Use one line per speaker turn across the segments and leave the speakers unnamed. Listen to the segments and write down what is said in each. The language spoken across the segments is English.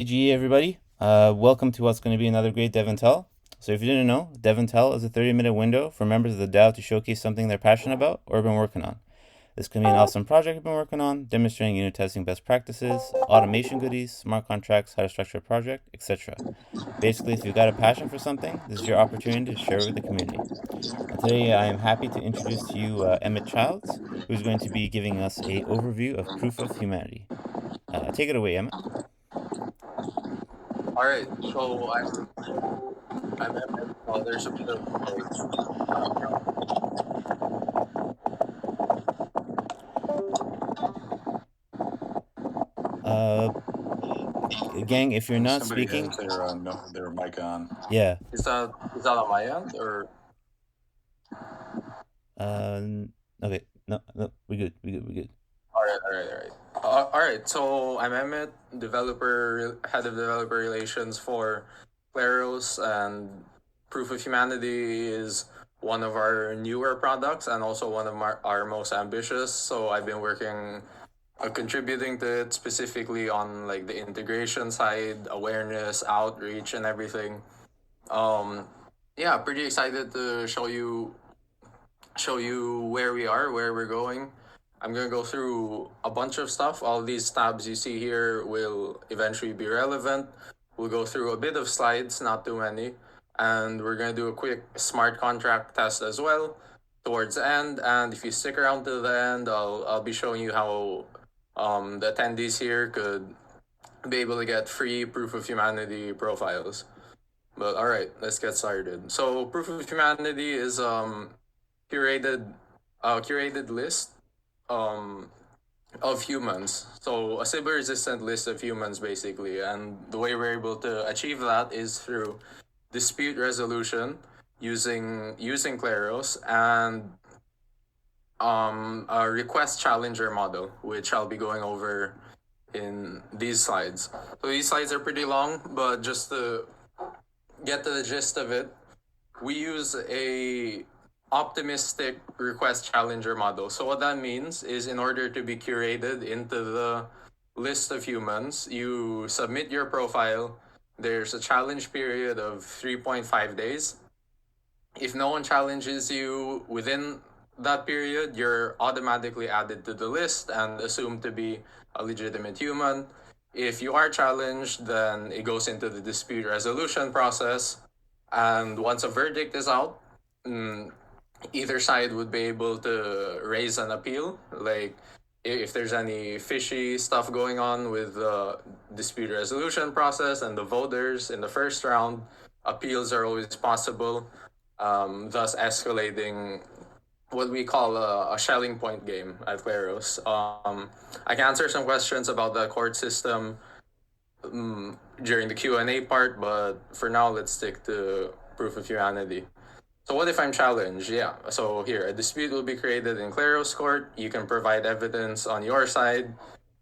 GG everybody. Welcome to what's going to be another great DevNTell. So if you didn't know, DevNTell is a 30-minute window for members of the DAO to showcase something they're passionate about or been working on. This can be an awesome project you've been working on, demonstrating unit testing best practices, automation goodies, smart contracts, how to structure a project, etc. Basically, if you've got a passion for something, this is your opportunity to share it with the community. Today, I am happy to introduce to you Emmett Childs, who's going to be giving us a overview of proof of humanity. Take it away, Emmett.
All right, so I'm Emmett. There's a bit of
Gang, if you're not
Somebody
speaking,
has their mic on.
yeah.
Is that on my end or?
Okay. No, we're good. We're good.
All right. All right. So I'm Emmett, head of developer relations for Kleros, and Proof of Humanity is one of our newer products and also one of our most ambitious. So I've been working, contributing to it specifically on like the integration side, awareness, outreach, and everything. Yeah, pretty excited to show you where we are, where we're going. I'm gonna go through a bunch of stuff. All these tabs you see here will eventually be relevant. We'll go through a bit of slides, not too many, and we're gonna do a quick smart contract test as well towards the end. And if you stick around to the end, I'll be showing you how the attendees here could be able to get free Proof of Humanity profiles. But all right, let's get started. So Proof of Humanity is curated list of humans. So a Sybil-resistant list of humans basically, and the way we're able to achieve that is through dispute resolution using Kleros and a request challenger model, which I'll be going over in these slides. So these slides are pretty long, but just to get to the gist of it, we use a optimistic request challenger model. So what that means is in order to be curated into the list of humans, you submit your profile. There's a challenge period of 3.5 days. If no one challenges you within that period, you're automatically added to the list and assumed to be a legitimate human. If you are challenged, then it goes into the dispute resolution process. And once a verdict is out, either side would be able to raise an appeal. Like if there's any fishy stuff going on with the dispute resolution process and the voters in the first round, appeals are always possible, thus escalating what we call a Schelling point game at Kleros. I can answer some questions about the court system during the Q&A part, but for now, let's stick to Proof of Humanity. So what if I'm challenged? Yeah, so here, a dispute will be created in Kleros court. You can provide evidence on your side.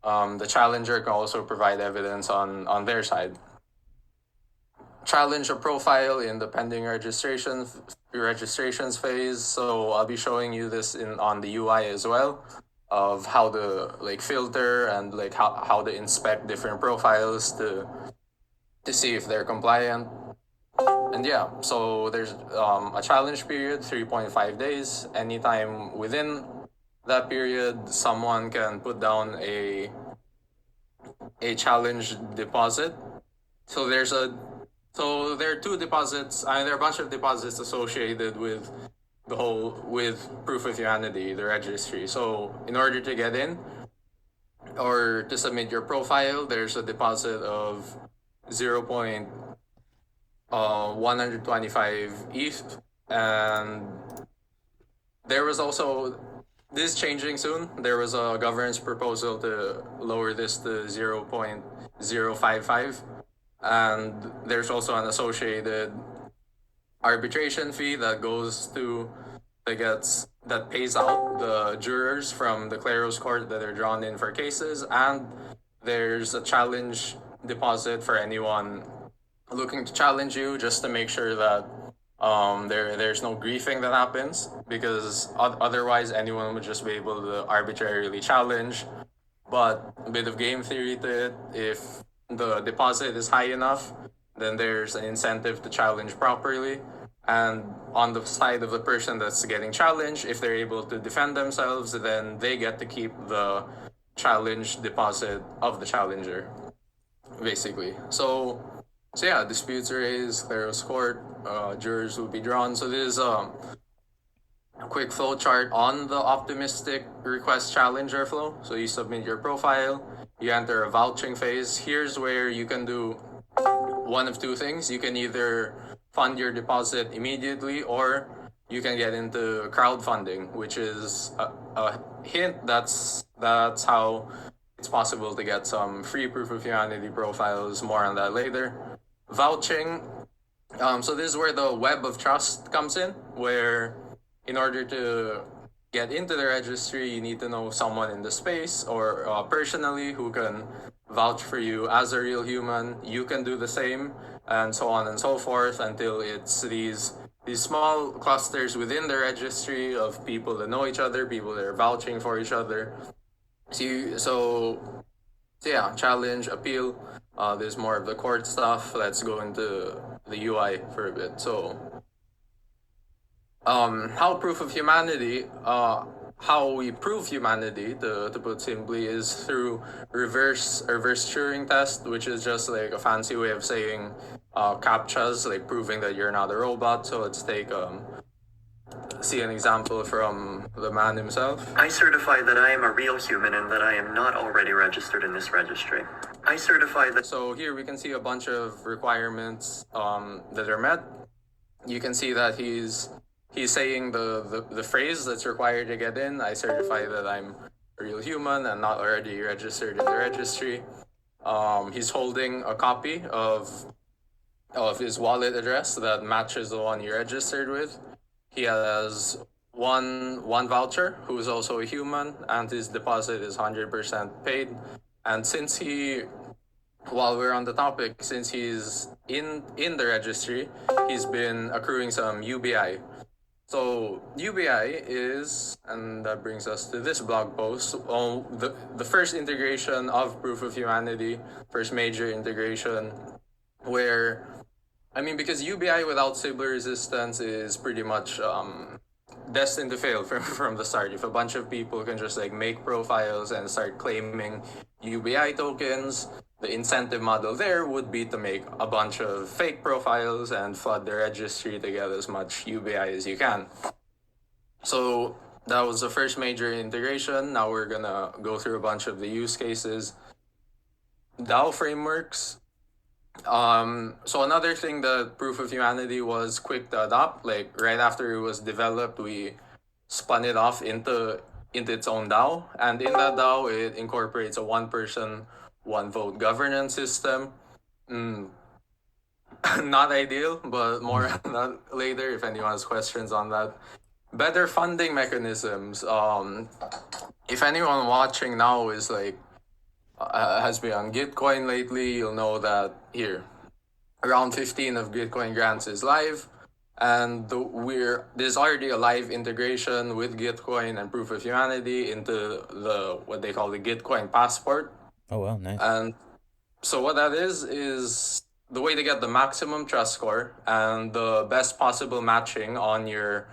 The challenger can also provide evidence on their side. Challenge a profile in the pending registrations phase. So I'll be showing you this on the UI as well, of how to like filter and like how to inspect different profiles to see if they're compliant. And yeah, so there's a challenge period, 3.5 days. Anytime within that period, someone can put down a challenge deposit. So there are two deposits. There are a bunch of deposits associated with Proof of Humanity, the registry. So in order to get in or to submit your profile, there's a deposit of 0.125 ETH, and there was also this changing soon. There was a governance proposal to lower this to 0.055, and there's also an associated arbitration fee that pays out the jurors from the Kleros court that are drawn in for cases, and there's a challenge deposit for anyone looking to challenge you, just to make sure that there's no griefing that happens, because otherwise anyone would just be able to arbitrarily challenge. But a bit of game theory to it, if the deposit is high enough, then there's an incentive to challenge properly. And on the side of the person that's getting challenged, if they're able to defend themselves, then they get to keep the challenge deposit of the challenger, basically. So yeah, disputes are raised, Kleros court, jurors will be drawn. So this is a quick flow chart on the optimistic request challenger flow. So you submit your profile, you enter a vouching phase. Here's where you can do one of two things. You can either fund your deposit immediately, or you can get into crowdfunding, which is a hint. That's how it's possible to get some free proof of humanity profiles. More on that later. Vouching. So this is where the web of trust comes in, where in order to get into the registry, you need to know someone in the space or personally who can vouch for you as a real human. You can do the same, and so on and so forth, until it's these small clusters within the registry of people that know each other, people that are vouching for each other. So yeah, challenge, appeal. There's more of the court stuff. Let's go into the UI for a bit. So how proof of humanity, how we prove humanity, to put simply, is through reverse Turing test, which is just like a fancy way of saying captchas, like proving that you're not a robot. So let's take see an example from the man himself.
I certify that I am a real human and that I am not already registered in this registry. I certify that.
So here we can see a bunch of requirements that are met. You can see that he's saying the phrase that's required to get in. I certify that I'm a real human and not already registered in the registry. He's holding a copy of his wallet address that matches the one he registered with. He has one voucher who is also a human, and his deposit is 100% paid. And since while we're on the topic, since he's in the registry, he's been accruing some UBI. So UBI is, and that brings us to this blog post, the first integration of proof of humanity, first major integration, where, I mean, because UBI without Sybil-resistance is pretty much destined to fail from the start. If a bunch of people can just like make profiles and start claiming UBI tokens, the incentive model there would be to make a bunch of fake profiles and flood the registry to get as much UBI as you can. So that was the first major integration. Now we're gonna go through a bunch of the use cases. DAO frameworks. So another thing that proof of humanity was quick to adopt, like right after it was developed, we spun it off into its own DAO, and in that DAO it incorporates a one person, one vote governance system. Not ideal, but more on that later if anyone has questions on that. Better funding mechanisms. If anyone watching now is like has been on Gitcoin lately, you'll know that here, around 15 of Gitcoin grants is live, and there's already a live integration with Gitcoin and proof of humanity into the what they call the Gitcoin passport.
Oh, well, nice.
And so what that is the way to get the maximum trust score and the best possible matching on your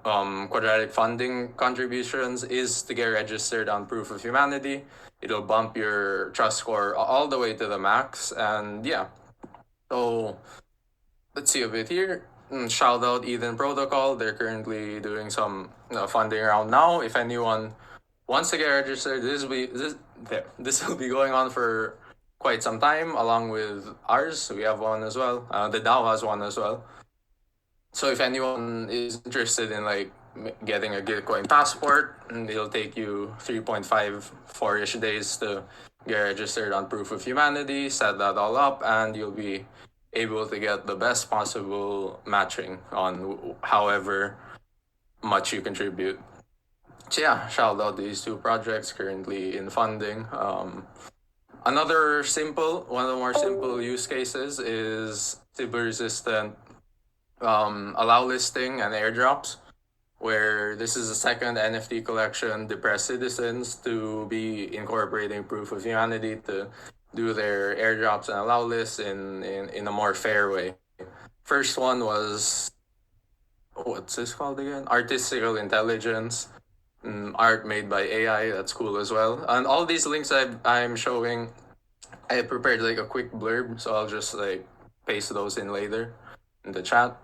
quadratic funding contributions is to get registered on proof of humanity. It'll bump your trust score all the way to the max. And yeah, so let's see a bit here. Shout out Eden Protocol. They're currently doing some funding round now. If anyone wants to get registered, this will be going on for quite some time, along with ours. We have one as well. The DAO has one as well. So if anyone is interested in like getting a Gitcoin passport, it'll take you 3.54-ish days to get registered on proof of humanity, set that all up, and you'll be able to get the best possible matching on however much you contribute. So yeah, shout out these two projects currently in funding. One of the more simple use cases is Sybil-resistant allow listing and airdrops, where this is the second NFT collection, Depressed Citizens, to be incorporating proof of humanity to do their airdrops and allow lists in a more fair way. First one was, what's this called again? Artistical intelligence. Art made by AI, that's cool as well. And all these links I'm showing, I prepared like a quick blurb, so I'll just like paste those in later in the chat.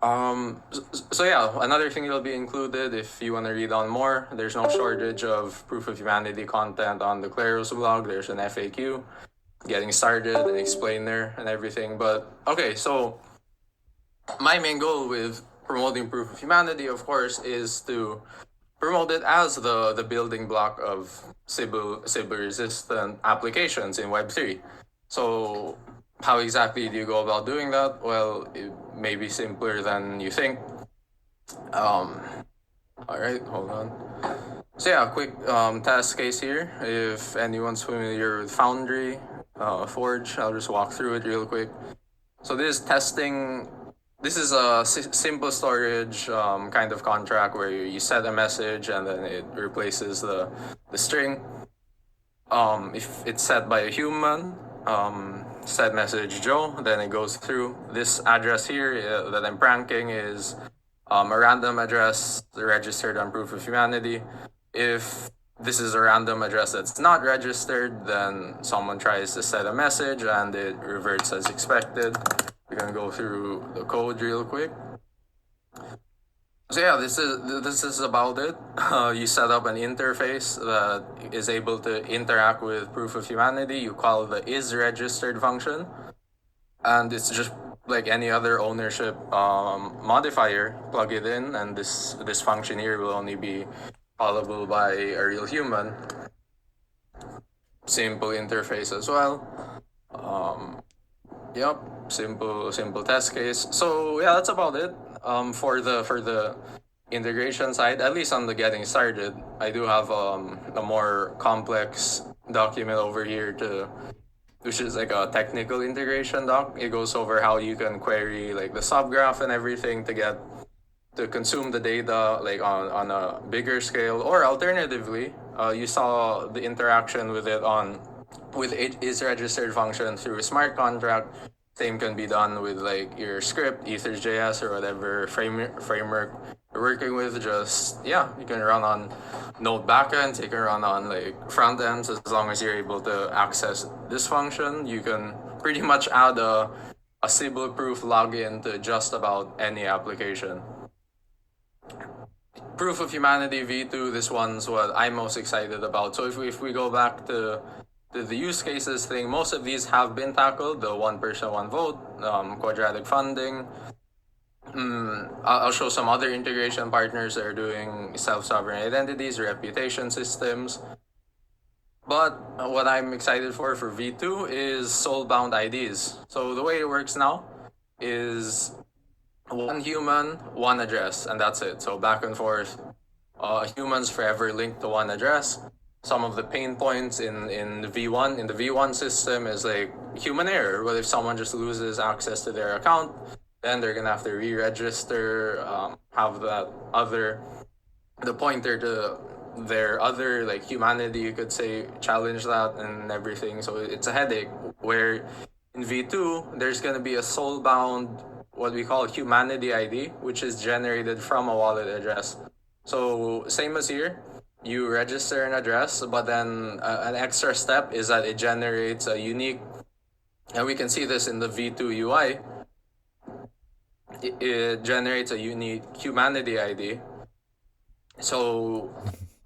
So yeah, another thing that'll be included if you want to read on more, there's no shortage of proof of humanity content on the Kleros blog. There's an FAQ getting started and explain there and everything. But okay, so my main goal with promoting proof of humanity, of course, is to promote it as the building block of Sybil-resistant applications in Web3. So how exactly do you go about doing that? Well, it may be simpler than you think. All right, hold on. So yeah, quick test case here. If anyone's familiar with Foundry, Forge, I'll just walk through it real quick. So this testing, this is a simple storage kind of contract where you set a message and then it replaces the string. If it's set by a human, set message Joe, then it goes through. This address here that I'm pranking is a random address registered on proof of humanity. If this is a random address that's not registered, then someone tries to set a message and it reverts as expected. We're gonna go through the code real quick. So yeah, this is about it. You set up an interface that is able to interact with proof of humanity. You call the isRegistered function, and it's just like any other ownership modifier. Plug it in, and this function here will only be callable by a real human. Simple interface as well. Yep, simple test case. So yeah, that's about it. For the integration side, at least on the getting started, I do have a more complex document over here which is like a technical integration doc. It goes over how you can query like the subgraph and everything to consume the data like on a bigger scale, or alternatively, you saw the interaction with it with isRegistered function through a smart contract. Same can be done with like your script, Ethers.js, or whatever framework you're working with. Just yeah, you can run on Node backends, you can run on like front ends. As long as you're able to access this function, you can pretty much add a Sybil-proof login to just about any application. Proof of Humanity v2, this one's what I'm most excited about. So if we go back to the use cases thing, most of these have been tackled. The one person, one vote, quadratic funding. I'll show some other integration partners that are doing self-sovereign identities, reputation systems. But what I'm excited for V2 is soul-bound IDs. So the way it works now is one human, one address, and that's it. So back and forth, humans forever linked to one address. Some of the pain points in the V1 system is like human error. What if someone just loses access to their account? Then they're gonna have to re-register, have the pointer to their other like humanity, you could say, challenge that and everything. So it's a headache. Where in V2 there's gonna be a soul-bound, what we call humanity ID, which is generated from a wallet address. So same as here. You register an address, but then an extra step is that it generates a unique, and we can see this in the V2 UI, it generates a unique humanity ID. So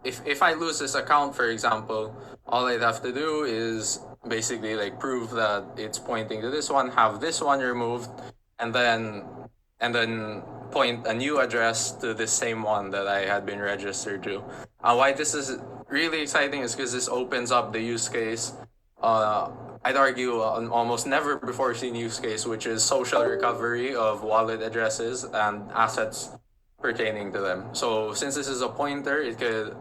if I lose this account, for example, all I'd have to do is basically like prove that it's pointing to this one, have this one removed, and then point a new address to the same one that I had been registered to. Why this is really exciting is because this opens up the use case. I'd argue an almost never before seen use case, which is social recovery of wallet addresses and assets pertaining to them. So since this is a pointer, it could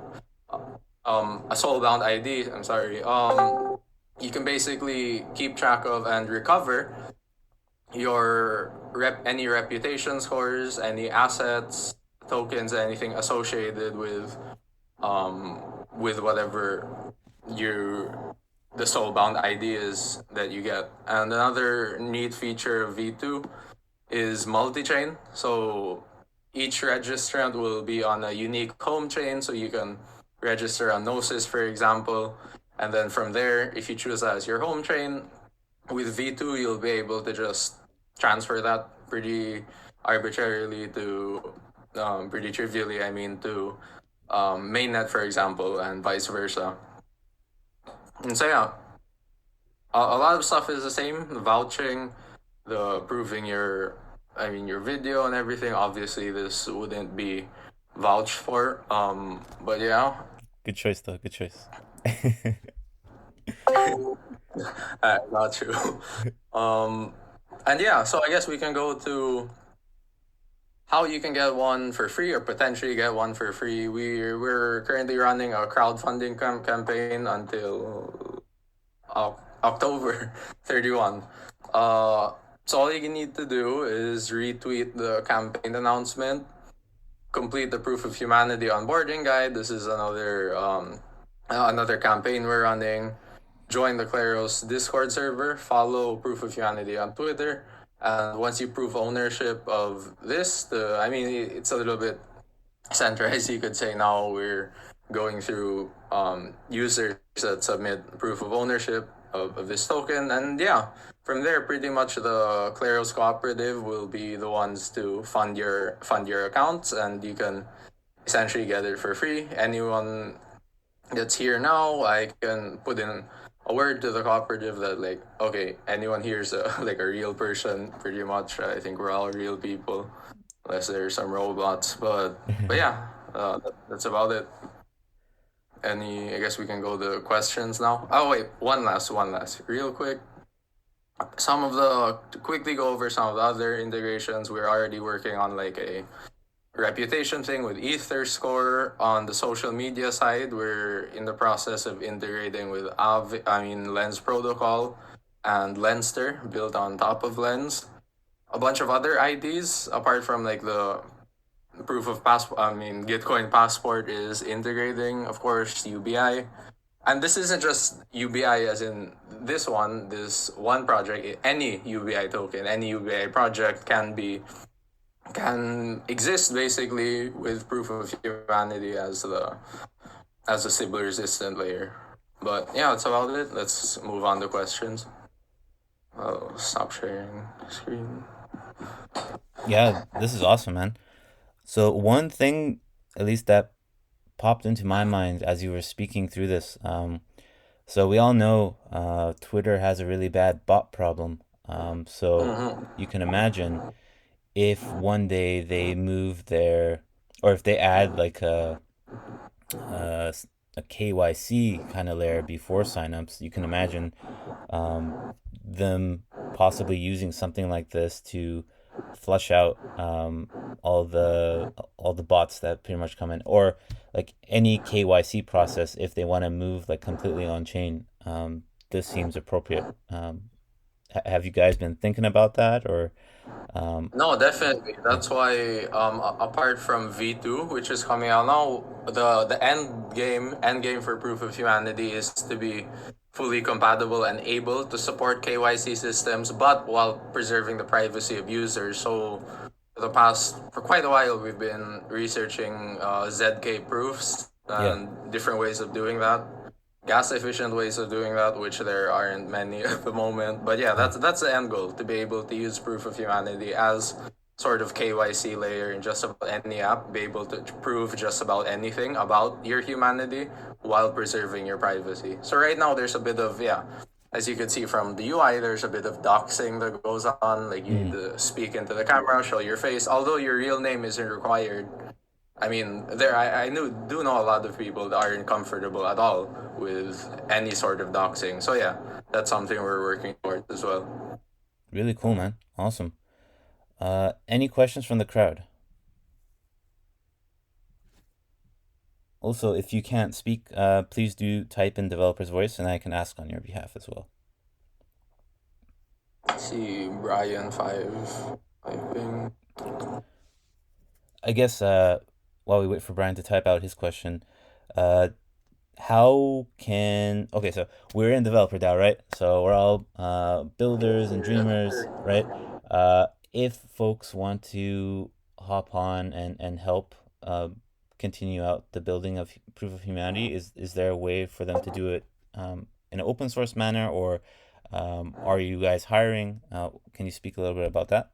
a soul-bound ID. I'm sorry. You can basically keep track of and recover your any reputation scores, any assets, tokens, anything associated with whatever the soulbound ideas that you get. And another neat feature of V2 is multi-chain. So each registrant will be on a unique home chain, so you can register on Gnosis, for example. And then from there, if you choose that as your home chain, with V2, you'll be able to just transfer that pretty arbitrarily to, pretty trivially, I mean, to mainnet, for example, and vice versa. And so, yeah, a lot of stuff is the same. The vouching, the proving your, I mean, your video and everything. Obviously, this wouldn't be vouched for. But yeah,
Good choice, though. Good choice.
not true. um, and yeah, so I guess we can go to how you can get one for free or potentially get one for free. We're currently running a crowdfunding campaign until October 31. So all you need to do is retweet the campaign announcement, complete the proof of humanity onboarding guide. This is another campaign we're running. Join the Kleros Discord server, follow Proof of Humanity on Twitter, and once you prove ownership of this, I mean, it's a little bit centralized, you could say. Now we're going through users that submit proof of ownership of this token, and yeah, from there, pretty much the Kleros Cooperative will be the ones to fund your accounts, and you can essentially get it for free. Anyone that's here now, I can put in a word to the cooperative that, like, okay, anyone here's a like a real person. Pretty much, I think we're all real people, unless there's some robots. But yeah, that's about it. I guess we can go to questions now. Oh wait, one last, real quick. To quickly go over some of the other integrations. We're already working on like a reputation thing with EtherScore. On the social media side, we're in the process of integrating with Lens Protocol and Lenster, built on top of Lens. A bunch of other IDs apart from like the proof of passport. Gitcoin passport is integrating, of course, UBI. And this isn't just UBI as in this one project. Any UBI token, any UBI project can exist basically with proof of humanity as the Sybil-resistant layer. But yeah, that's about it. Let's move on to questions. I'll stop sharing screen.
Yeah, this is awesome, man. So one thing, at least that popped into my mind as you were speaking through this. So we all know Twitter has a really bad bot problem. So you can imagine if one day they move or if they add like a, a KYC kind of layer before signups, you can imagine them possibly using something like this to flush out all the bots that pretty much come in, or like any KYC process if they want to move like completely on chain. This seems appropriate. Have you guys been thinking about that, or
No, definitely. That's why apart from V2, which is coming out now, the end game for proof of humanity is to be fully compatible and able to support KYC systems, but while preserving the privacy of users. So for quite a while, we've been researching ZK proofs
yeah,
and different ways of doing that, gas efficient ways of doing that, which there aren't many at the moment. But yeah, that's the end goal, to be able to use proof of humanity as sort of KYC layer in just about any app, be able to prove just about anything about your humanity while preserving your privacy. So right now there's a bit of, yeah, as you can see from the UI, there's a bit of doxing that goes on. Like you need to speak into the camera, show your face, although your real name isn't required. I mean, I do know a lot of people that aren't comfortable at all with any sort of doxing. So yeah, that's something we're working towards as well.
really cool, man. Awesome. Any questions from the crowd? Also, if you can't speak, please do type in developer's voice and I can ask on your behalf as well.
Let's see, Brian 5, I think.
I guess while we wait for Brian to type out his question, uh, how can okay, so we're in developer DAO, right? So we're all builders and dreamers, right? If folks want to hop on and help continue out the building of proof of humanity, is there a way for them to do it in an open source manner, or are you guys hiring? Can you speak a little bit about that?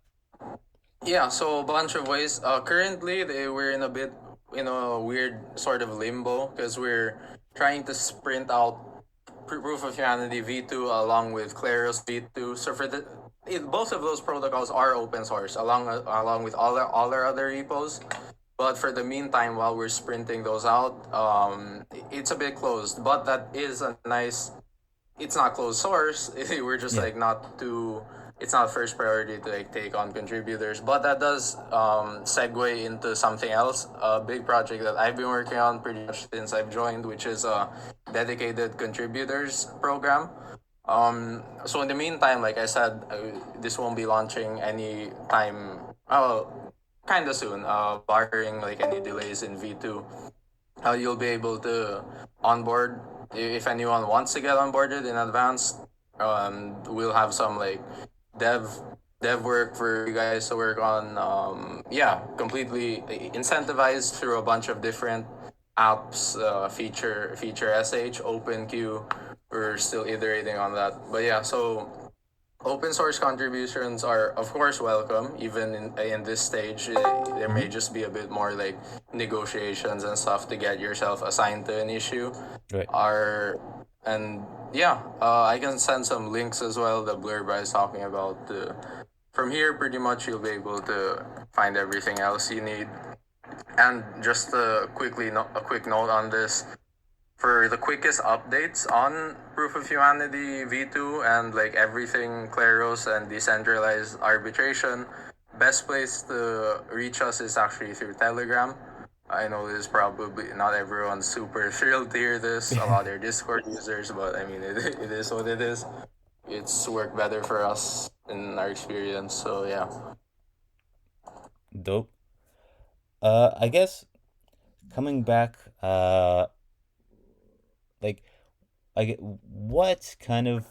Yeah, so a bunch of ways. Currently, we're in a bit in a weird sort of limbo because we're trying to sprint out Proof of Humanity V2 along with Kleros V2. So both of those protocols are open source along with all our other repos. But for the meantime, while we're sprinting those out, it's a bit closed. But that is a nice, it's not closed source. We're just
Yeah.
like not too. It's not first priority to like take on contributors, but that does segue into something else. A big project that I've been working on pretty much since I've joined, which is a dedicated contributors program. So in the meantime, like I said, this won't be launching any time. Kind of soon. Barring like any delays in V2, you'll be able to onboard if anyone wants to get onboarded in advance. We'll have some like dev dev work for you guys to work on. Yeah, completely incentivized through a bunch of different apps, feature sh OpenQ. We're still iterating on that, but yeah. So open source contributions are of course welcome even in this stage. There may
Mm-hmm.
just be a bit more like negotiations and stuff to get yourself assigned to an issue
Right.
are and yeah, I can send some links as well. The blurb I was talking about, from here pretty much you'll be able to find everything else you need. And just a quick note on this, for the quickest updates on Proof of Humanity V2 and like everything Kleros and decentralized arbitration, best place to reach us is actually through Telegram. I know this is probably not everyone's super thrilled to hear this, a lot of their Discord users, but I mean, it is what it is. It's worked better for us in our experience, so yeah.
Dope. I guess coming back, like what kind of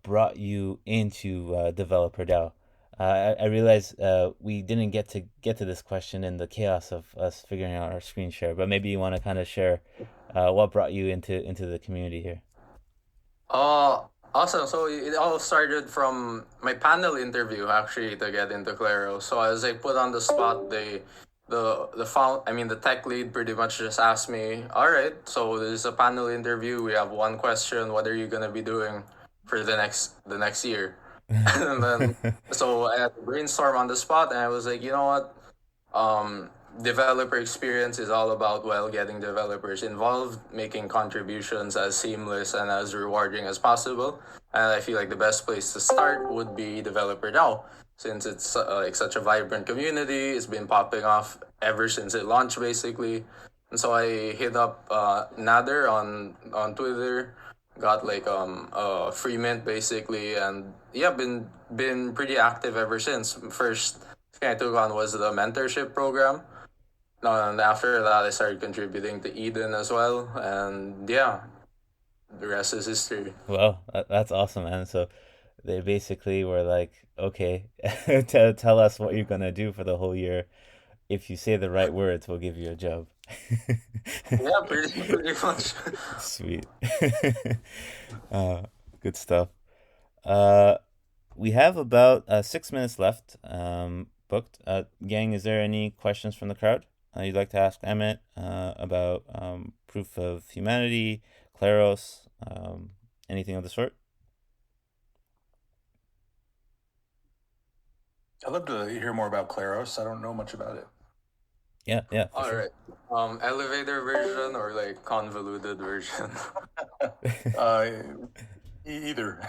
brought you into developer DAO? I realize we didn't get to this question in the chaos of us figuring out our screen share, but maybe you want to kind of share what brought you into the community here.
Awesome. So it all started from my panel interview actually to get into Claro. So as I put on the spot, the tech lead pretty much just asked me, "All right, so this is a panel interview. We have one question. What are you gonna be doing for the next year?" And then so I had to brainstorm on the spot, and I was like, you know what? um, Developer experience is all about, well, getting developers involved, making contributions as seamless and as rewarding as possible. And I feel like the best place to start would be Developer Now, since it's like such a vibrant community. It's been popping off ever since it launched, basically. And so I hit up Nader on Twitter, got like a free mint basically, and yeah, been pretty active ever since. First thing I took on was the mentorship program. And after that, I started contributing to Eden as well. And yeah, the rest is history.
Well, that's awesome, man. So they basically were like, okay, tell us what you're gonna do for the whole year. If you say the right words, we'll give you a job.
Yeah, pretty much.
Sweet. uh, good stuff. Uh, we have about 6 minutes left booked. Gang, is there any questions from the crowd you'd like to ask Emmett about proof of humanity, Kleros, anything of the sort?
I'd love to hear more about Kleros. I don't know much about it.
Yeah, for
All
sure.
right. Elevator version or like convoluted version?
Uh, Either.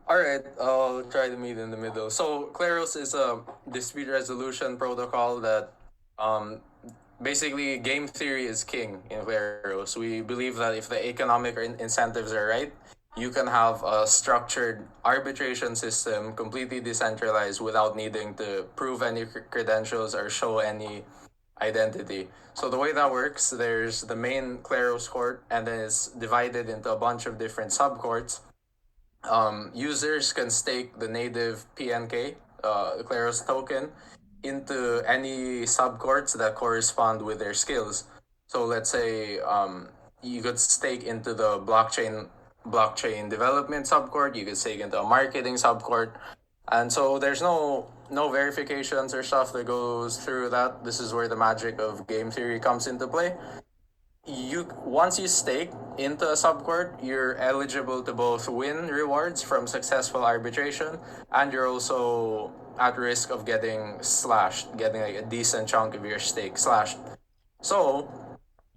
All right, I'll try to meet in the middle. So Kleros is a dispute resolution protocol that um, basically game theory is king in Kleros. We believe that if the economic incentives are right, you can have a structured arbitration system completely decentralized without needing to prove any credentials or show any identity. So the way that works, there's the main Kleros court, and then it's divided into a bunch of different subcourts. Users can stake the native PNK, the Kleros token, into any subcourts that correspond with their skills. So let's say you could stake into the blockchain development subcourt. You could stake into a marketing subcourt, and so there's no verifications or stuff that goes through that. This is where the magic of game theory comes into play. Once you stake into a subcourt, you're eligible to both win rewards from successful arbitration, and you're also at risk of getting slashed, getting like a decent chunk of your stake slashed. So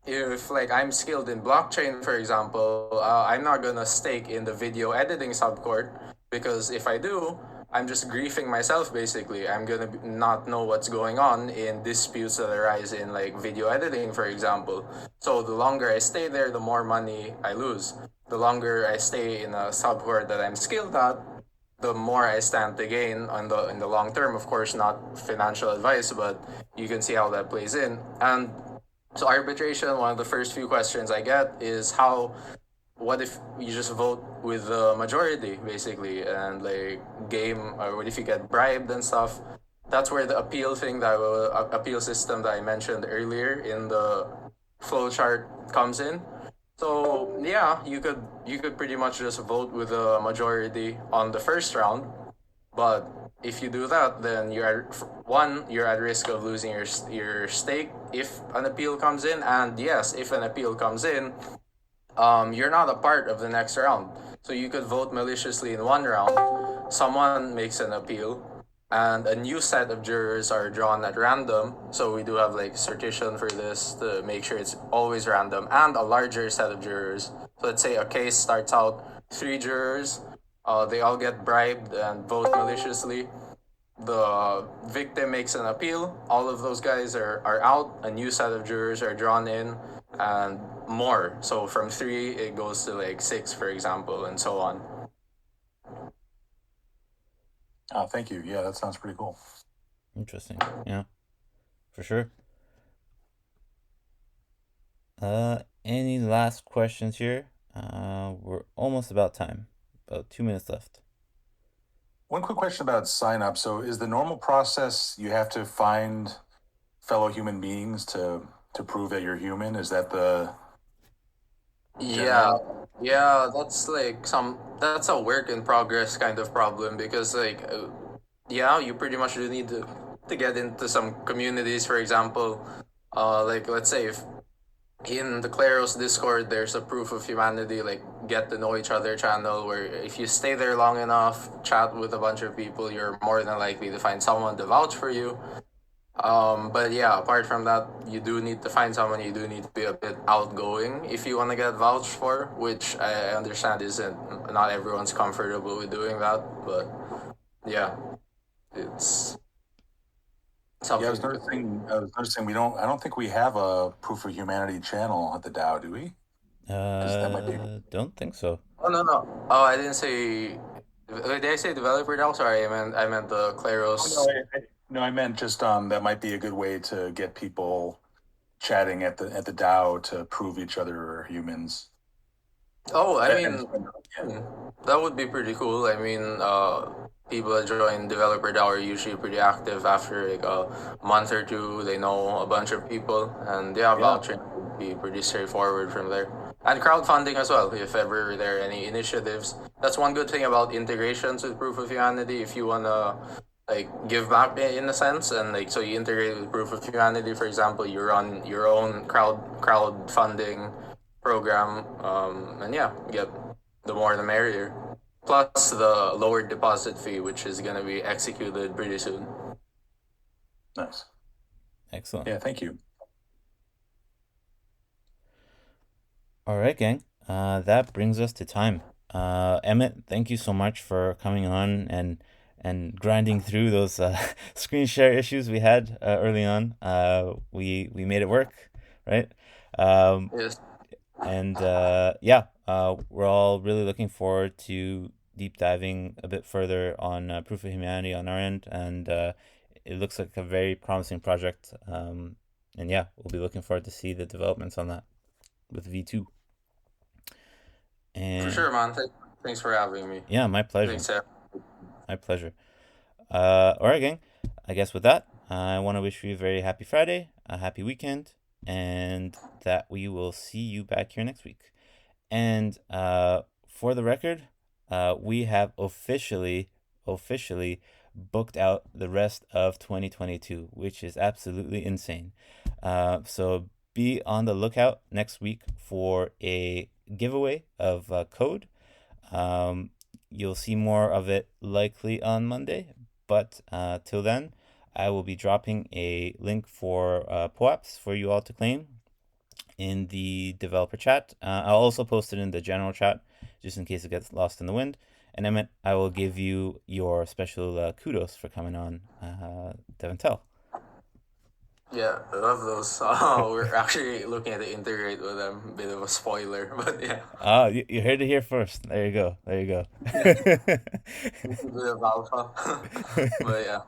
if like I'm skilled in blockchain, for example, I'm not gonna stake in the video editing subcourt, because if I do, I'm just griefing myself basically. I'm gonna not know what's going on in disputes that arise in like video editing, for example. So the longer I stay there, the more money I lose. The longer I stay in a subcourt that I'm skilled at, the more I stand to gain in the long term. Of course, not financial advice, but you can see how that plays in. And so arbitration, one of the first few questions I get is what if you just vote with the majority basically, and like game, or what if you get bribed and stuff? That's where the appeal system that I mentioned earlier in the flowchart comes in. So yeah, you could pretty much just vote with the majority on the first round, but if you do that, then you're at risk of losing your stake if an appeal comes in, and yes, if an appeal comes in, you're not a part of the next round. So you could vote maliciously in one round, someone makes an appeal, and a new set of jurors are drawn at random. So we do have like sortition for this to make sure it's always random, and a larger set of jurors. So let's say a case starts out three jurors, they all get bribed and vote maliciously. The victim makes an appeal, all of those guys are out, a new set of jurors are drawn in, and more. So from three, it goes to like six, for example, and so on.
Oh, thank you. Yeah, that sounds pretty cool.
Interesting. Yeah, for sure. Any last questions here? We're almost about time. About 2 minutes left.
One quick question about sign up. So, is the normal process you have to find fellow human beings to prove that you're human? Is that the
Yeah, yeah, that's a work in progress kind of problem, because like yeah, you pretty much do need to get into some communities, for example. Like let's say if in the Kleros Discord there's a proof of humanity, like get to know each other channel, where if you stay there long enough, chat with a bunch of people, you're more than likely to find someone to vouch for you. But yeah, apart from that, you do need to find someone. You do need to be a bit outgoing if you want to get vouched for, which I understand isn't not everyone's comfortable with doing that. But yeah, it's something.
Yeah, I was noticing I don't think we have a proof of humanity channel at the DAO, do we? That might be.
Don't think so.
Oh no no. Oh, I didn't say. Did I say developer now? Sorry, I meant the Kleros.
Oh, no, I meant just that might be a good way to get people chatting at the DAO to prove each other are humans.
Oh, I mean,
Yeah.
that would be pretty cool. I mean, people that join developer DAO are usually pretty active after like a month or two. They know a bunch of people, and yeah, vouching would be pretty straightforward from there. And crowdfunding as well, if ever there are any initiatives. That's one good thing about integrations with Proof of Humanity. If you wanna like give back in a sense, and like so you integrate with Proof of Humanity, for example, you run your own crowdfunding program, and yeah, get the more the merrier. Plus the lower deposit fee, which is gonna be executed pretty soon.
Nice.
Excellent.
Yeah, thank you.
All right, gang. That brings us to time. Emmett, thank you so much for coming on and grinding through those screen share issues we had early on. We made it work, right?
Yes.
And yeah, we're all really looking forward to deep diving a bit further on Proof of Humanity on our end, and it looks like a very promising project. yeah, we'll be looking forward to see the developments on that with V2. And
For sure, man. Thanks for having me.
yeah, my pleasure.
Thanks, Seth.
My pleasure. All right, gang. I guess with that, I want to wish you a very happy Friday, a happy weekend, and that we will see you back here next week. And for the record, we have officially booked out the rest of 2022, which is absolutely insane. So be on the lookout next week for a giveaway of code. You'll see more of it likely on Monday, but till then, I will be dropping a link for POAPs for you all to claim in the developer chat. I'll also post it in the general chat just in case it gets lost in the wind. And Emmett, I will give you your special kudos for coming on DevNTell.
Yeah, I love those. We're actually looking at the integrate with them. Bit of a spoiler, but yeah.
You heard it here first. There you go. There you go.
A bit of alpha. But yeah.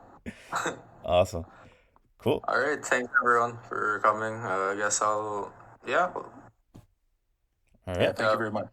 Awesome. Cool.
All right. Thanks everyone for coming. I guess I'll. Yeah.
All
Yeah,
right.
thank you very much.